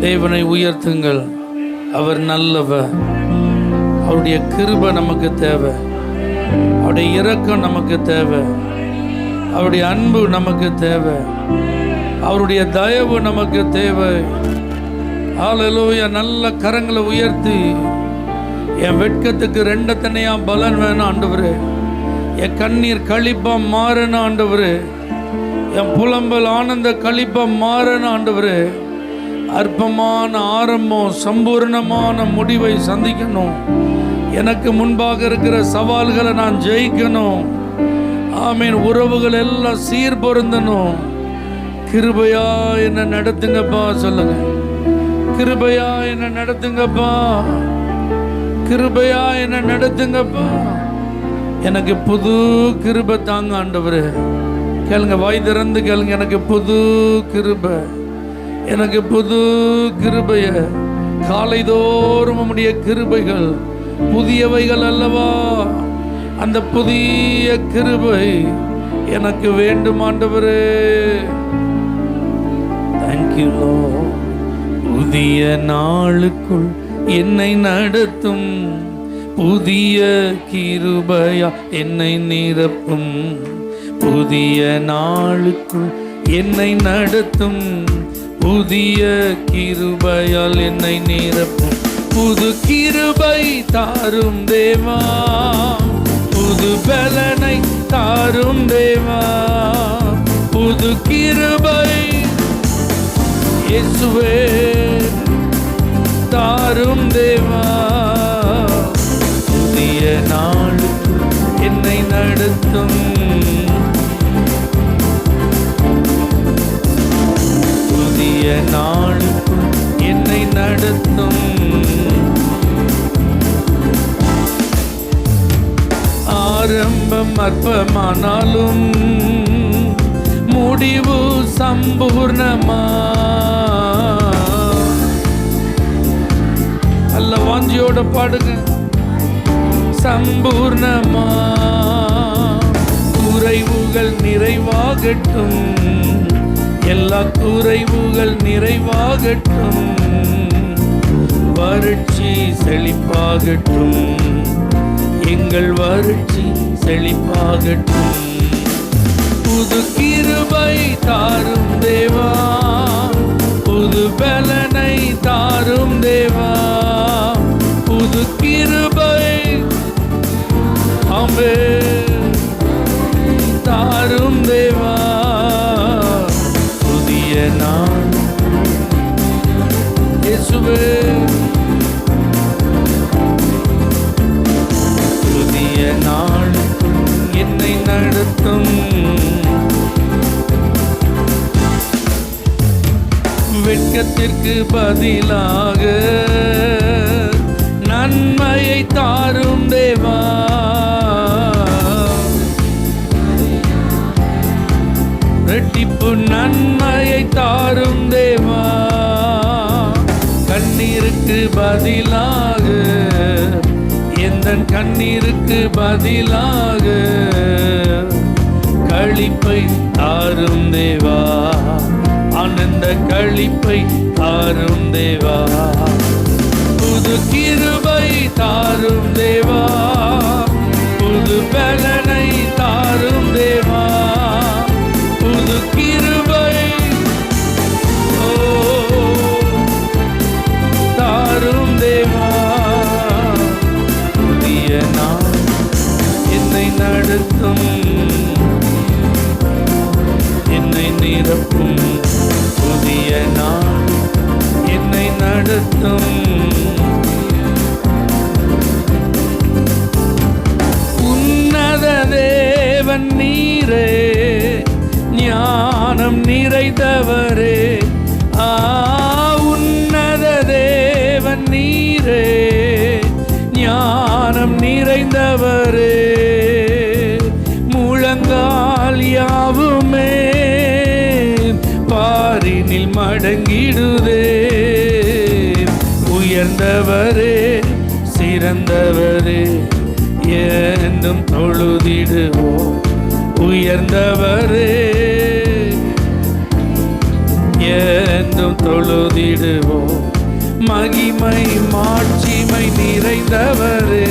தேவனை உயர்த்துங்கள். அவர் நல்லவர். அவருடைய கிருபை நமக்கு தேவை. அவருடைய இரக்கம் நமக்கு தேவை. அவருடைய அன்பு நமக்கு தேவை. அவருடைய தயவு நமக்கு தேவை. ஹல்லேலூயா. நல்ல கரங்களை உயர்த்தி, என் வெட்கத்துக்கு 2 தனியா பலன் வேணும் ஆண்டவரே. என் கண்ணீர் களிப்பா மாறணும் ஆண்டவரே. என் புலம்பல் ஆனந்த களிப்பா மாறணும் ஆண்டவரே. அற்பமான ஆரம்பம் சம்பூர்ணமான முடிவை சந்திக்கணும். எனக்கு முன்பாக இருக்கிற சவால்களை நான் ஜெயிக்கணும். ஆமீன். உறவுகள் எல்லாம் சீர் பொருந்தணும். கிருபையா என்ன நடத்துங்கப்பா சொல்லுங்க. கிருபையா என்ன நடத்துங்கப்பா. கிருபையா என்ன நடத்துங்கப்பா. எனக்கு புது கிருபை தாங்க ஆண்டவரே. கேளுங்க, வாய் திறந்து கேளுங்க. எனக்கு புது கிருபை, எனக்கு புது கிருபைய. காலைதோறும் உம்முடைய கிருபைகள் புதியவைகள் அல்லவா. அந்த புதிய கிருபை எனக்கு வேண்டும் ஆண்டவரே. Thank you Lord. புதிய நாளுக்குள் என்னை நடத்தும், புதிய கிருபையா என்னை நிரப்பும். புதிய நாளுக்குள் என்னை நடத்தும், புதிய கிருபையால் என்னை நிரப்பும். புது கிருபை தாரும் தேவா, புது பலனை தாரும் தேவா. புது கிருபை இயேசுவே தாரும் தேவா. புதிய நாளுக்கு என்னை நடத்தும், புதிய நாளுக்கு என்னை நடத்தும். ஆரம்பம் அற்பமானாலும் முடிவு சம்பூர்ணமா. அல்ல வாஞ்சியோட பாடுங்க. சம்பூர்ணமா. குறைவுகள் நிறைவாகட்டும், எல்லா குறைவுகள் நிறைவாகட்டும். வறட்சி செழிப்பாகட்டும், எங்கள் வறட்சி செழிப்பாகட்டும். புது கிருபை தாரும் தேவா, புது பலனை தாரும் தேவா. புது கிருபை ஆமென் தாரும் தேவா. புதிய நாள் இயேசுவே, புதிய நாள் என்னை நடத்தும். வெட்கத்திற்கு பதிலாக நன்மையை தாரும் தேவா. ரெட்டிப்பு நன்மையை தாரும் தேவா. கண்ணீருக்கு பதிலாக, எந்தன் கண்ணீருக்கு பதிலாக களிப்பை தாரும் தேவா. ஆனந்த களிப்பை தாரும் தேவா. புது கிருபை தாரும் தேவா, புது பலனை தாரும் தேவா. புது கிருபை தாரும் தேவா. புதிய நாள் என்னை நடத்தும், என்னை நிரப்பும். புதிய நாள் என்னை நடத்தும். உன்னத தேவன் நீரே, ஞானம் நிறைந்தவரே. உன்னத தேவன் நீரே, ஞானம் நிறைந்தவரே. முழங்கால் யாவுமே பாரினில் மடங்கிடுதே. உயர்ந்தவரே, சிறந்தவரே, என்றும் தொழுதிடுவோம். உயர்ந்தவரே, என்றும் தொழுதிடுவோம். மகிமை மாட்சிமை நிறைந்தவரே,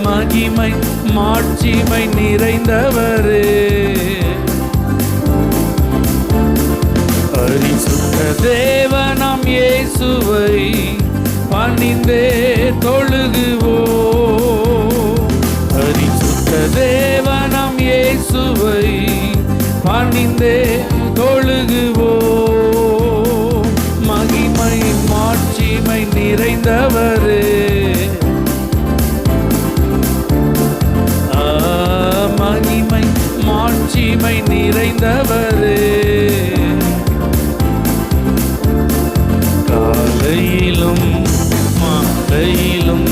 மகிமை மாட்சிமை நிறைந்தவரே, பரிசுத்த தேவனாம் இயேசுவை பணிந்தே தொழுகுவோம். பரிசுத்த தேவனாம் இயேசுவை பணிந்தே தொழுகுவோம். மகிமை மாட்சிமை நிறைந்தவரே, மகிமை மாட்சிமை நிறைந்தவரே, காலையிலும் மாலையிலும்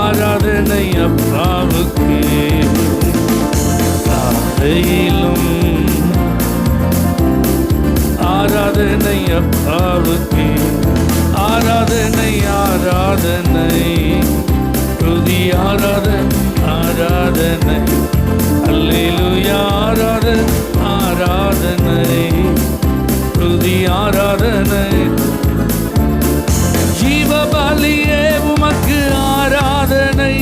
ஆராதனை அப்பாவுக்கு, காலையிலும் ஆராதனை அப்பாவுக்கு, ஆராதனை ஆராதனை துதி ஆராதனை ஆராதனை, அல்லேலூயா ஆராதனை ஆராதனை துதி ஆராதனை. ஜீவபலியே உமக்கு ஆராதனை,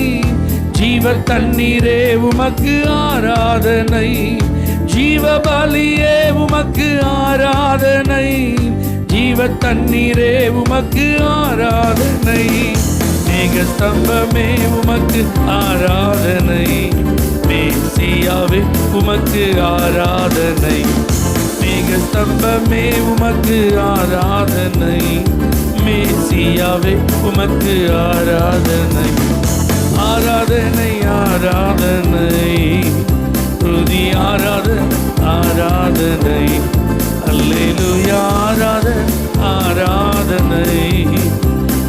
ஜீவ தண்ணீரே உமக்கு ஆராதனை, ஜீவபலியே உமக்கு ஆராதனை, ஜீவ தண்ணீரே உமக்கு ஆராதனை, மேகஸ்தம்பமே உமக்கு ஆராதனை, மேசியாவே உமக்கு ஆராதனை, மேகஸ்தம்பமே உமக்கு ஆராதனை, மேசியாவே உமக்கு ஆராதனை, ஆராதனை ஆராதனை துதி ஆராதனை ஆராதனை, அல்லேலூயா ஆராதனை ஆராதனை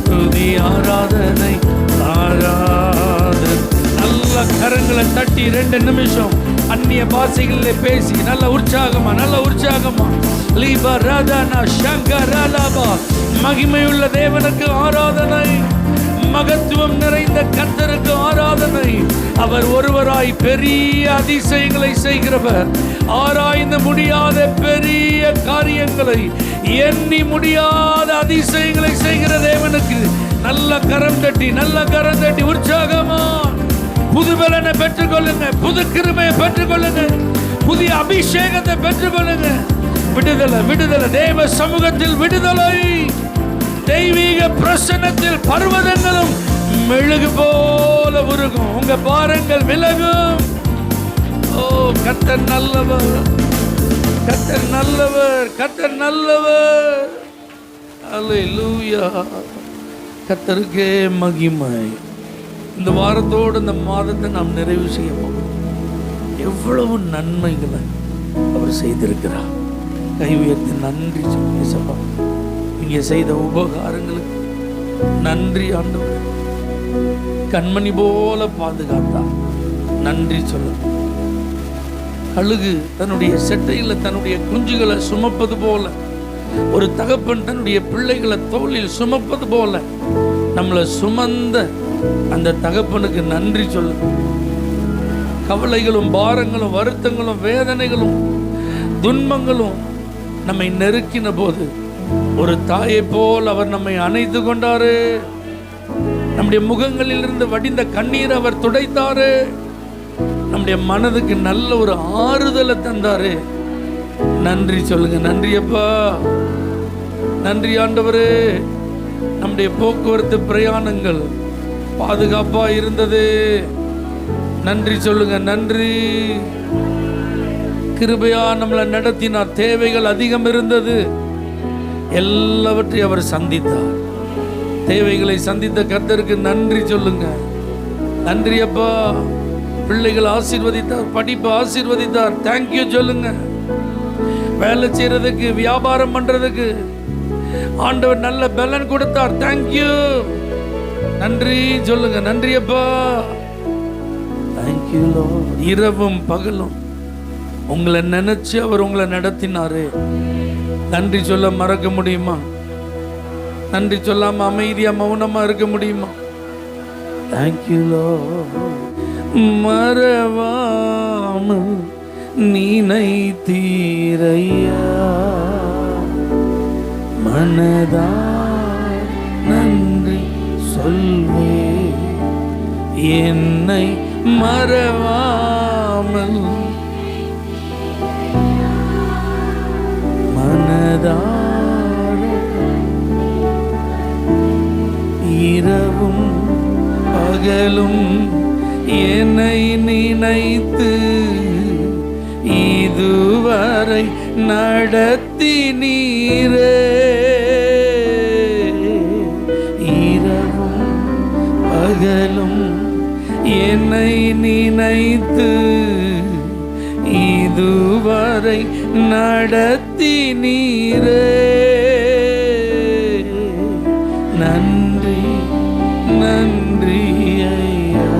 துதி ஆராதனை ஆராதனை. நல்ல கரங்களை தட்டி 2 நிமிஷம் அந்நிய பாஷைகளில் பேசி நல்ல உற்சாகமா லீபா ராதானா சங்கராலாபா. மகிமையுள்ள தேவனுக்கு ஆராதனை, மகத்துவம் நிறைந்த கர்த்தருக்கு ஆராதனை. அவர் ஒருவராய் பெரிய அதிசயங்களை செய்கிறவர், ஆராய்ந்து முடியாத பெரிய காரியங்களை, எண்ணி முடியாத அதிசயங்களை செய்கிற தேவனுக்கு நல்ல கரம் தட்டி உற்சாகமா புது பலனை பெற்றுக்கொள்ளுங்க, புது கிருபையை பெற்றுக்கொள்ளுங்க, புதிய அபிஷேகத்தை பெற்றுக்கொள்ளுங்க. விடுதலை தேவ சமூகத்தில் விடுதலை, தெய்வீக பிரசன்னத்தில் பர்வதங்களும் மெழுகு போல உருகும், உங்க பாரங்கள் விலகும். ஓ கர்த்தர் நல்லவர், கர்த்தர் நல்லவர், கர்த்தர் நல்லவர். அல்லேலூயா, கர்த்தருக்கே மகிமை. இந்த வாரத்தோடு இந்த மாதத்தை நாம் நிறைவு செய்ய போகிறோம். எவ்வளவு நன்மைகளை அவர் செய்திருக்கிறார். கை உயர்த்தி நன்றி சொல்லி சபா, நீங்க செய்த உபகாரங்களுக்கு நன்றி ஆண்டவர். கண்மணி போல பாதுகாத்தார், நன்றி சொல்ல. கழுகு தன்னுடைய செட்டையில தன்னுடைய குஞ்சுகளை சுமப்பது போல, ஒரு தகப்பன் தன்னுடைய பிள்ளைகளை தோளில் சுமப்பது போல நம்மளை சுமந்த அந்த தகப்பனுக்கு நன்றி சொல்லு. கவலைகளும் பாரங்களும் வருத்தங்களும் வேதனைகளும் துன்பங்களும் நம்மை நெருக்கின போது ஒரு தாயை போல் அவர் நம்மை அணைத்து கொண்டாரு. நம்முடைய முகங்களில் இருந்து வடிந்த கண்ணீர் அவர் துடைத்தாரு. நம்முடைய மனதுக்கு நல்ல ஒரு ஆறுதலை தந்தாரு. நன்றி சொல்லுங்க. நன்றி அப்பா, நன்றி ஆண்டவரே. நம்முடைய போக்குவரத்து பிரயாணங்கள் பாதுகாப்பா இருந்தது. நன்றி சொல்லுங்க. நன்றி. கிருபையா நம்மளை நடத்தினார். தேவைகள் அதிகம் இருந்தது, எல்லாவற்றையும் அவர் சந்தித்தார். தேவைகளை சந்தித்த கர்த்தருக்கு நன்றி சொல்லுங்க. நன்றி அப்பா. பிள்ளைகள் ஆசீர்வதித்தார், படிப்பு ஆசீர்வதித்தார். தேங்க்யூ சொல்லுங்க. வேலை செய்யறதுக்கு, வியாபாரம் பண்றதுக்கு ஆண்டவர் நல்ல பலன் கொடுத்தார். தேங்க்யூ, நன்றி சொல்லுங்க. நன்றி அப்பா. Thank you Lord. இரவும் பகலும் உங்களை நினைச்சு அவர் உங்களை நடத்தினாரு. நன்றி சொல்ல மறக்க முடியுமா? நன்றி சொல்லாம அமைதியா மௌனமா இருக்க முடியுமா? Thank you Lord. மறவாமல் நினைத்தீரையா, மனதார் நன்றி சொல்வே, என்னை மறவாமல் மனதார இரவும் பகலும் என்னை நினைத்து இதுவரை நடத்தி நீரே. இரவும் பகலும் என்னை நினைத்து இதுவரை நடத்தி நீரே. நன்றி நன்றி ஐயா,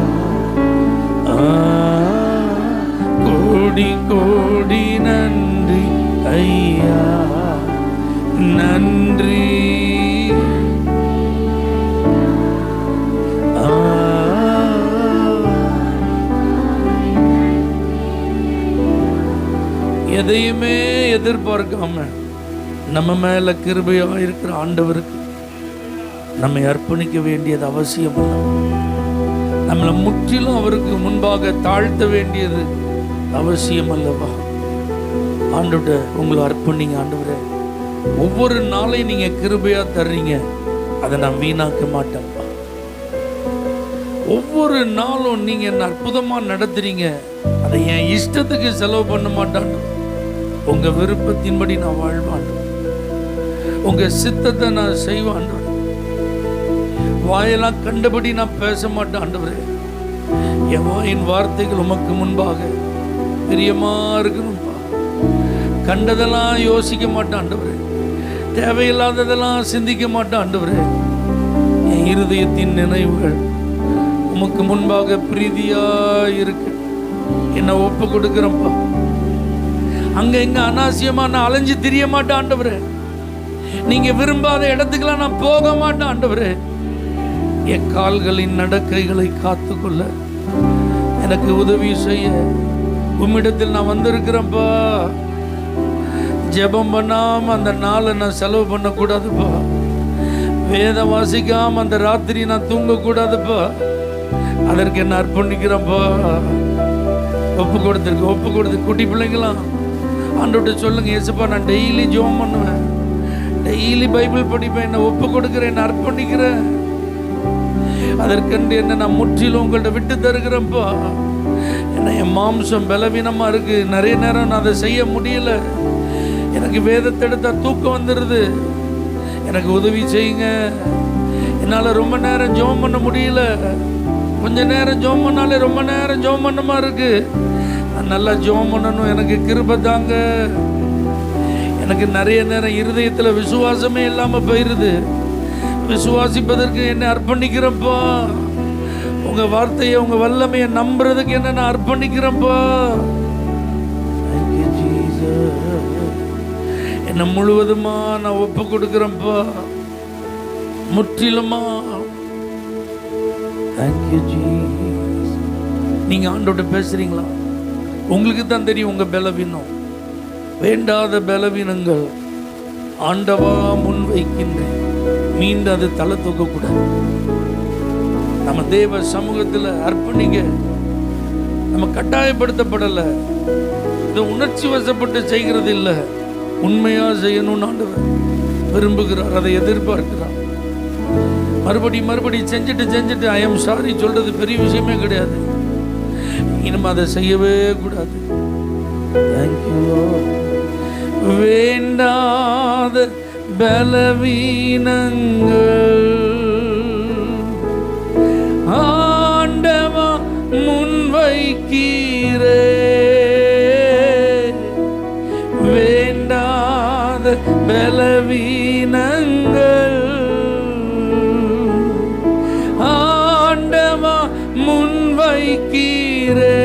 கோடி கோடி நன்றி ஐயா, நன்றி. எதையுமே எதிர்பார்க்காம நம்ம மேல கிருபையா இருக்கிற ஆண்டவருக்கு நம்மை அர்ப்பணிக்க வேண்டியது அவசியம். நம்மளை முற்றிலும் அவருக்கு முன்பாக தாழ்த்த வேண்டியது அவசியம் அல்லவா? ஆண்டவரே, உங்களை அர்ப்பணிங்க. ஆண்டவரே, ஒவ்வொரு நாளையும் நீங்க கிருபையா தர்றீங்க, அதை நான் வீணாக்க மாட்டேன்ப்பா. ஒவ்வொரு நாளும் நீங்க என்ன அற்புதமா நடத்துறீங்க, அதை என் இஷ்டத்துக்கு செலவு பண்ண மாட்டான். உங்க விருப்பத்தின்படி நான் வாழ்வான், உங்க சித்தத்தை நான் செய்வான். வாயெல்லாம் கண்டபடி நான் பேச மாட்டேன் ஆண்டவரே. என் வாயின் வார்த்தைகள் உமக்கு முன்பாக பிரியமா இருக்கணும்பா. கண்டதெல்லாம் யோசிக்க மாட்டேன் ஆண்டவரே, தேவையில்லாததெல்லாம் சிந்திக்க மாட்டேன் ஆண்டவரே. என் இருதயத்தின் நினைவுகள் உமக்கு முன்பாக பிரீதியா இருக்கு. என்ன ஒப்பு கொடுக்கிறப்பா. அங்க எங்க அனாவசியமா நான் அலைஞ்சு திரிய மாட்டேன் ஆண்டவரே. நீங்க விரும்பாத இடத்துக்கெல்லாம் நான் போக மாட்டேன் ஆண்டவரே. என் கால்களின் நடக்கைகளை காத்துக்கொள்ள எனக்கு உதவி செய்ய உம்மிடத்தில் நான் வந்திருக்கிறேன்ப்பா. ஜெபம் பண்ணாம அந்த நாளை நான் செலவு பண்ணக்கூடாதுப்பா. வேதம் வாசிக்காம அந்த ராத்திரி நான் தூங்கக்கூடாதுப்பா. அதற்கு என்ன அர்ப்பணிக்கிறேன்ப்பா. ஒப்பு கொடுத்து குட்டி பிள்ளைங்களாம் ஆண்டவர்கிட்ட சொல்லுங்க, ஏசப்பா நான் டெய்லி ஜெபம் பண்ணுவேன், டெய்லி பைபிள் படிப்பேன், என்ன ஒப்பு கொடுக்கிறேன், என்ன அர்ப்பணிக்கிறேன். அதற்கென்று என்ன நான் முற்றிலும் உங்கள்கிட்ட விட்டு தருகிறேன்ப்பா. என்ன என் மாம்சம் பலவீனமா இருக்கு, நிறைய நேரம் நான் அதை செய்ய முடியல. எனக்கு வேதத்தை எடுத்தா தூக்கம் வந்துடுது. எனக்கு உதவி செய்யுங்க. என்னால் ரொம்ப நேரம் ஜெபம் பண்ண முடியல. கொஞ்ச நேரம் ஜெபம் பண்ணாலே ரொம்ப நேரம் ஜெபம் பண்ணமா இருக்கு. நான் நல்லா ஜெபம் பண்ணணும், எனக்கு கிருபை தாங்க. எனக்கு நிறைய நேரம் இருதயத்தில் விசுவாசமே இல்லாமல் போயிடுது. விசுவாசிப்பதற்கு என்ன அர்ப்பணிக்கிறப்பா. உங்க வார்த்தையை, உங்க வல்லமையை நம்புறதுக்கு என்ன நான் அர்ப்பணிக்கிறப்பா. என்ன முழுவதுமா நான் ஒப்பு கொடுக்கிறேன்ப்பா, முற்றிலுமா. நீங்க ஆண்டோட பேசுறீங்களா? உங்களுக்கு தான் தெரியும் உங்க பலவீனம். வேண்டாத பலவீனங்கள் ஆண்டவா முன் வைக்கின்றேன். மீண்டும் அது தலை தூக்கக்கூடாது. நம்ம தேவ சமூகத்தில் அர்ப்பணிக்க நம்ம கட்டாயப்படுத்தப்படலை. இதை உணர்ச்சி வசப்பட்டு செய்கிறது இல்லை, உண்மையா செய்யணும்னு ஆண்டவர் விரும்புகிறார், அதை எதிர்பார்க்கிறார். மறுபடி செஞ்சுட்டு ஐ எம் சாரி சொல்றது பெரிய விஷயமே கிடையாது. இனிமே அதை செய்யவே கூடாது. வேண்டாத பலவீனங்கள் ஆண்டவா முன்வைக்கிறே. வேண்டாத பலவீனங்கள் ஆண்டவா முன்வைக்கிறே.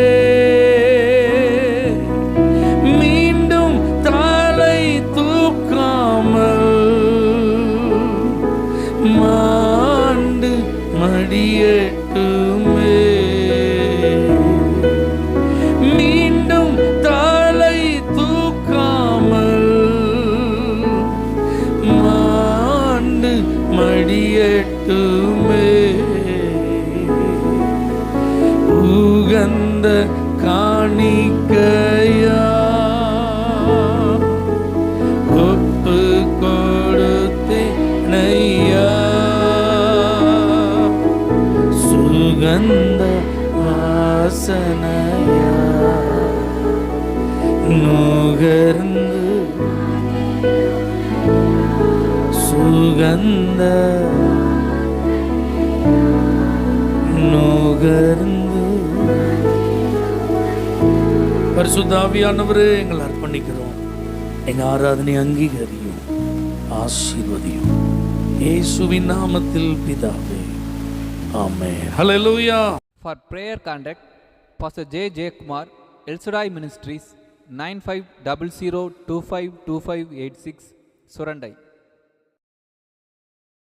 மீண்டும் தலை தூக்காமல் மாண்டு மடியட்டுமே. மீண்டும் தலை மடியட்டுமே. உகந்த காணிக்கையா ஒப்பு கொடுத்தேனையா. சுகந்த வாசனையா நுகர்ந்து சுகந்த நுகர்ந்து. பரிசுத்த ஆவியானவரே, எங்களை அர்ப்பணிக்கிறோம். எங்க ஆராதனை அங்கீகரியும், ஆசீர்வதியும். இயேசுவின் நாமத்தில் பிதாவே, ஆமென். ஹல்லேலூயா. For prayer contact, Pastor J. J. Kumar, El Shaddai Ministries, 9500252586, Surandai.